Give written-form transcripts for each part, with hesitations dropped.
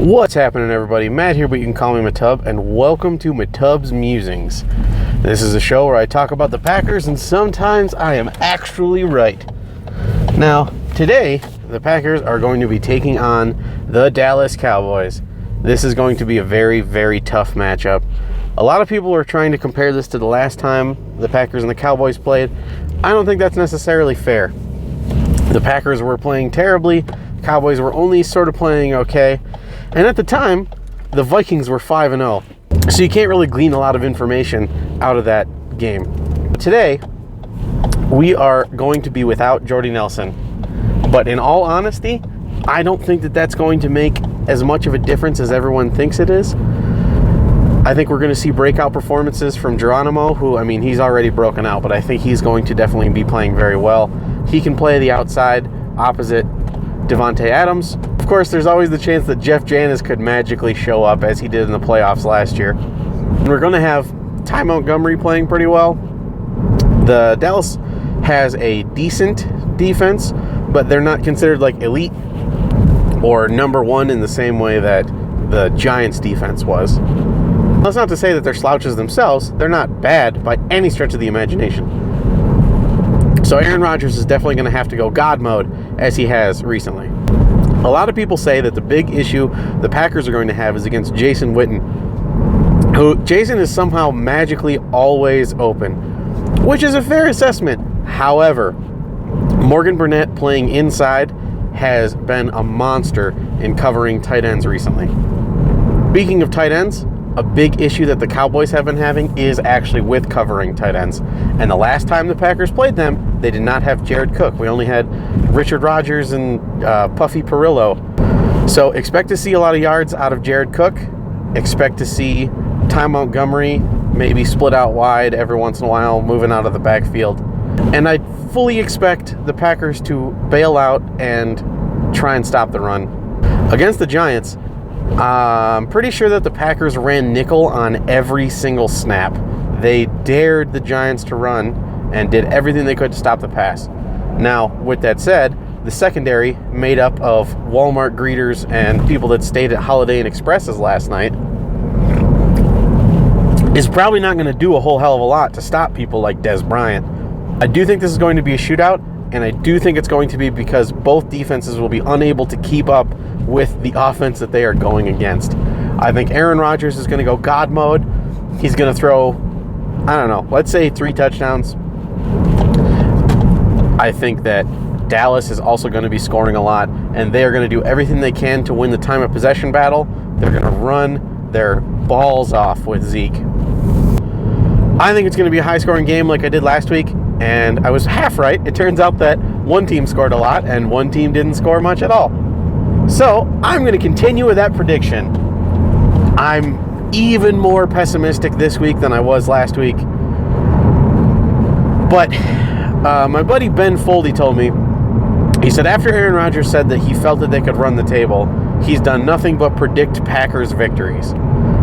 What's happening, everybody? Matt here, but you can call me Matub, and welcome to Matub's Musings. This is a show where I talk about the Packers, and sometimes I am actually right. Now, today, the Packers are going to be taking on the Dallas Cowboys. This is going to be a very, very tough matchup. A lot of people are trying to compare this to the last time the Packers and the Cowboys played. I don't think that's necessarily fair. The Packers were playing terribly. Cowboys were only sort of playing okay. And at the time, the Vikings were 5-0. So you can't really glean a lot of information out of that game. Today, we are going to be without Jordy Nelson. But in all honesty, I don't think that that's going to make as much of a difference as everyone thinks it is. I think we're going to see breakout performances from Geronimo, who, he's already broken out, but I think he's going to definitely be playing very well. He can play the outside opposite Devontae Adams. Of course, there's always the chance that Jeff Janis could magically show up as he did in the playoffs last year. And we're going to have Ty Montgomery playing pretty well. The Dallas has a decent defense, but they're not considered like elite or number one in the same way that the Giants defense was. That's not to say that they're slouches themselves. They're not bad by any stretch of the imagination. So Aaron Rodgers is definitely going to have to go God mode as he has recently. A lot of people say that the big issue the Packers are going to have is against Jason Witten, who Jason is somehow magically always open, which is a fair assessment. However, Morgan Burnett playing inside has been a monster in covering tight ends recently. Speaking of tight ends, a big issue that the Cowboys have been having is actually with covering tight ends. And the last time the Packers played them, they did not have Jared Cook. We only had Richard Rodgers and Puffy Perillo. So expect to see a lot of yards out of Jared Cook. Expect to see Ty Montgomery maybe split out wide every once in a while, moving out of the backfield. And I fully expect the Packers to bail out and try and stop the run. Against the Giants, I'm pretty sure that the Packers ran nickel on every single snap. They dared the Giants to run and did everything they could to stop the pass. Now, with that said, the secondary, made up of Walmart greeters and people that stayed at Holiday Inn Expresses last night, is probably not going to do a whole hell of a lot to stop people like Dez Bryant. I do think this is going to be a shootout, and I do think it's going to be because both defenses will be unable to keep up with the offense that they are going against. I think Aaron Rodgers is going to go God mode. He's going to throw, let's say 3 touchdowns. I think that Dallas is also going to be scoring a lot, and they are going to do everything they can to win the time of possession battle. They're going to run their balls off with Zeke. I think it's going to be a high-scoring game like I did last week, and I was half right. It turns out that one team scored a lot, and one team didn't score much at all. So, I'm going to continue with that prediction. I'm even more pessimistic this week than I was last week. But my buddy Ben Foldy told me, he said after Aaron Rodgers said that he felt that they could run the table, he's done nothing but predict Packers victories.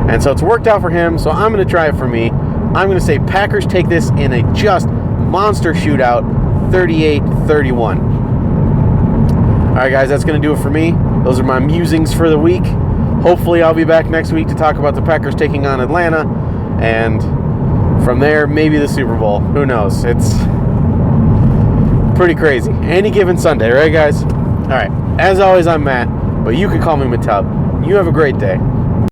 And so it's worked out for him, so I'm going to try it for me. I'm going to say Packers take this in a just monster shootout, 38-31. All right, guys, that's going to do it for me. Those are my musings for the week. Hopefully, I'll be back next week to talk about the Packers taking on Atlanta. And from there, maybe the Super Bowl. Who knows? It's pretty crazy. Any given Sunday, right, guys? All right. As always, I'm Matt, but you can call me Matub. You have a great day.